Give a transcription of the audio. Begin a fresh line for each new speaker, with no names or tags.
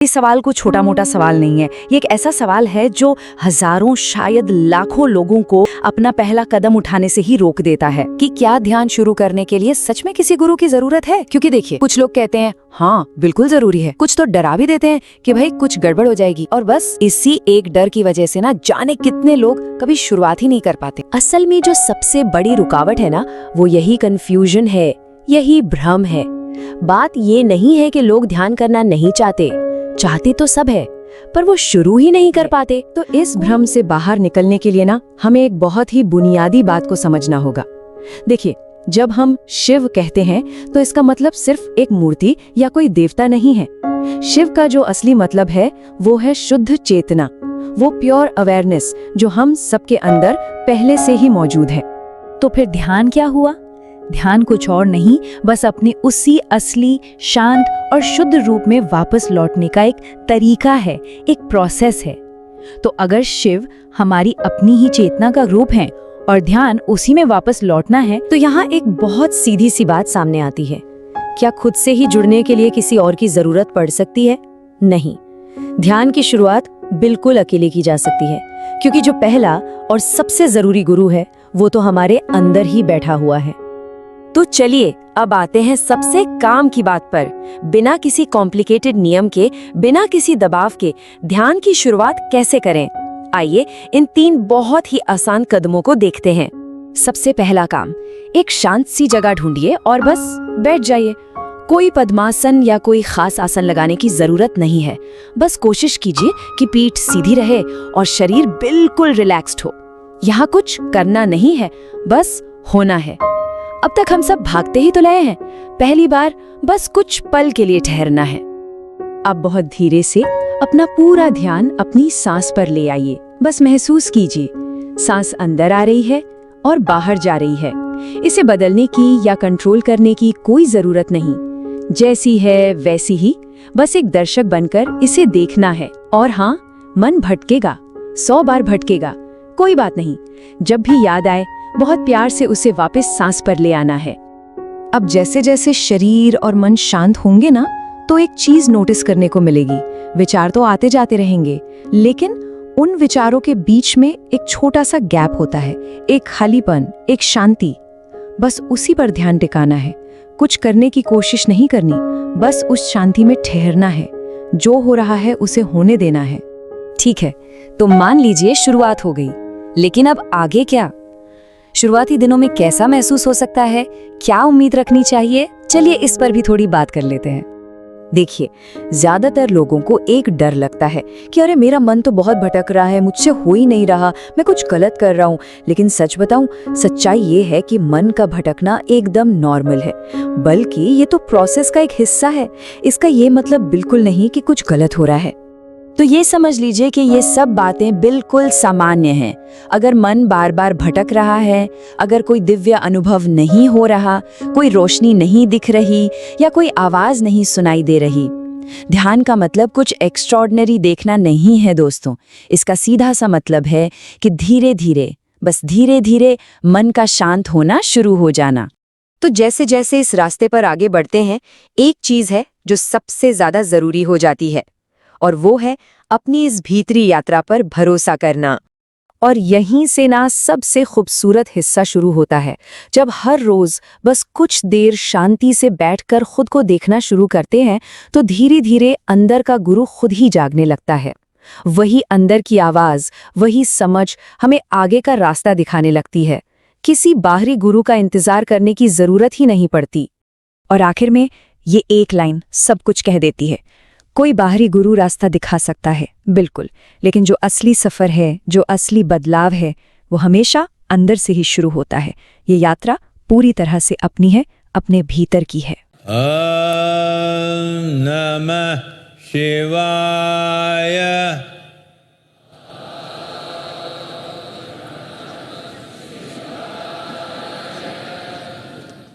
इस सवाल को छोटा मोटा सवाल नहीं है, ये एक ऐसा सवाल है जो हजारों शायद लाखों लोगों को अपना पहला कदम उठाने से ही रोक देता है कि क्या ध्यान शुरू करने के लिए सच में किसी गुरु की जरूरत है। क्योंकि देखिए, कुछ लोग कहते हैं हाँ बिल्कुल जरूरी है, कुछ तो डरा भी देते हैं कि भाई कुछ गड़बड़ हो जाएगी, और बस इसी एक डर की वजह से ना जाने कितने लोग कभी शुरुआत ही नहीं कर पाते। असल में जो सबसे बड़ी रुकावट है ना, वो यही कंफ्यूजन है, यही भ्रम है। बात ये नहीं है कि लोग ध्यान करना नहीं चाहते तो सब है, पर वो शुरू ही नहीं कर पाते। तो इस भ्रम से बाहर निकलने के लिए ना हमें एक बहुत ही बुनियादी बात को समझना होगा। देखिए, जब हम शिव कहते हैं तो इसका मतलब सिर्फ एक मूर्ति या कोई देवता नहीं है। शिव का जो असली मतलब है वो है शुद्ध चेतना, वो प्योर अवेयरनेस जो हम सबके अंदर पहले से ही मौजूद है।
तो फिर ध्यान क्या हुआ? ध्यान कुछ और नहीं, बस अपने उसी असली शांत और शुद्ध रूप में वापस लौटने का एक तरीका है, एक प्रोसेस है। तो अगर शिव हमारी अपनी ही चेतना का रूप है और ध्यान उसी में वापस लौटना है, तो यहाँ एक बहुत सीधी सी बात सामने आती है। क्या खुद से ही जुड़ने के लिए किसी और की जरूरत पड़ सकती है? नहीं। ध्यान की शुरुआत बिल्कुल अकेले की जा सकती है, क्योंकि जो पहला और सबसे जरूरी गुरु है वो तो हमारे अंदर ही बैठा हुआ है। तो चलिए अब आते हैं सबसे काम की बात पर। बिना किसी कॉम्प्लिकेटेड नियम के, बिना किसी दबाव के ध्यान की शुरुआत कैसे करें? आइए इन 3 बहुत ही आसान कदमों को देखते हैं। सबसे पहला काम, एक शांत सी जगह ढूंढिए और बस बैठ जाइए। कोई पद्मासन या कोई खास आसन लगाने की जरूरत नहीं है। बस कोशिश कीजिए कि पीठ सीधी रहे और शरीर बिल्कुल रिलैक्स्ड हो। यहाँ कुछ करना नहीं है, बस होना है। अब तक हम सब भागते ही तो रहे हैं, पहली बार बस कुछ पल के लिए ठहरना है। अब बहुत धीरे से अपना पूरा ध्यान अपनी सांस पर ले आइए। बस महसूस कीजिए, सांस अंदर आ रही है और बाहर जा रही है। इसे बदलने की या कंट्रोल करने की कोई जरूरत नहीं, जैसी है वैसी ही बस एक दर्शक बनकर इसे देखना है। और हाँ, मन भटकेगा, 100 बार भटकेगा, कोई बात नहीं। जब भी याद आए बहुत प्यार से उसे वापस सांस पर ले आना है। अब जैसे जैसे शरीर और मन शांत होंगे ना, तो एक चीज नोटिस करने को मिलेगी। विचार तो आते जाते रहेंगे, लेकिन उन विचारों के बीच में एक छोटा सा गैप होता है, एक खालीपन, एक शांति। बस उसी पर ध्यान टिकाना है, कुछ करने की कोशिश नहीं करनी, बस उस शांति में ठहरना है। जो हो रहा है उसे होने देना है। ठीक है, तो मान लीजिए शुरुआत हो गई, लेकिन अब आगे क्या? शुरुआती दिनों में कैसा महसूस हो सकता है? क्या उम्मीद रखनी चाहिए? चलिए इस पर भी थोड़ी बात कर लेते हैं। देखिए, ज्यादातर लोगों को एक डर लगता है कि अरे मेरा मन तो बहुत भटक रहा है, मुझसे हो ही नहीं रहा, मैं कुछ गलत कर रहा हूँ। लेकिन सच बताऊं, सच्चाई ये है कि मन का भटकना एकदम नॉर्मल है, बल्कि ये तो प्रोसेस का एक हिस्सा है। इसका ये मतलब बिल्कुल नहीं कि कुछ गलत हो रहा है। तो ये समझ लीजिए कि ये सब बातें बिल्कुल सामान्य हैं। अगर मन बार बार भटक रहा है, अगर कोई दिव्य अनुभव नहीं हो रहा, कोई रोशनी नहीं दिख रही या कोई आवाज नहीं सुनाई दे रही, ध्यान का मतलब कुछ एक्स्ट्रॉर्डिनरी देखना नहीं है दोस्तों। इसका सीधा सा मतलब है कि धीरे धीरे, बस धीरे धीरे मन का शांत होना शुरू हो जाना। तो जैसे जैसे इस रास्ते पर आगे बढ़ते हैं, एक चीज है जो सबसे ज्यादा जरूरी हो जाती है, और वो है अपनी इस भीतरी यात्रा पर भरोसा करना। और यहीं से ना सबसे खूबसूरत हिस्सा शुरू होता है, जब हर रोज बस कुछ देर शांति से बैठकर खुद को देखना शुरू करते हैं, तो धीरे धीरे अंदर का गुरु खुद ही जागने लगता है। वही अंदर की आवाज, वही समझ हमें आगे का रास्ता दिखाने लगती है। किसी बाहरी गुरु का इंतजार करने की जरूरत ही नहीं पड़ती। और आखिर में ये एक लाइन सब कुछ कह देती है। कोई बाहरी गुरु रास्ता दिखा सकता है, बिल्कुल, लेकिन जो असली सफर है, जो असली बदलाव है, वो हमेशा अंदर से ही शुरू होता है। ये यात्रा पूरी तरह से अपनी है, अपने भीतर की है।
ओम नमः शिवाय।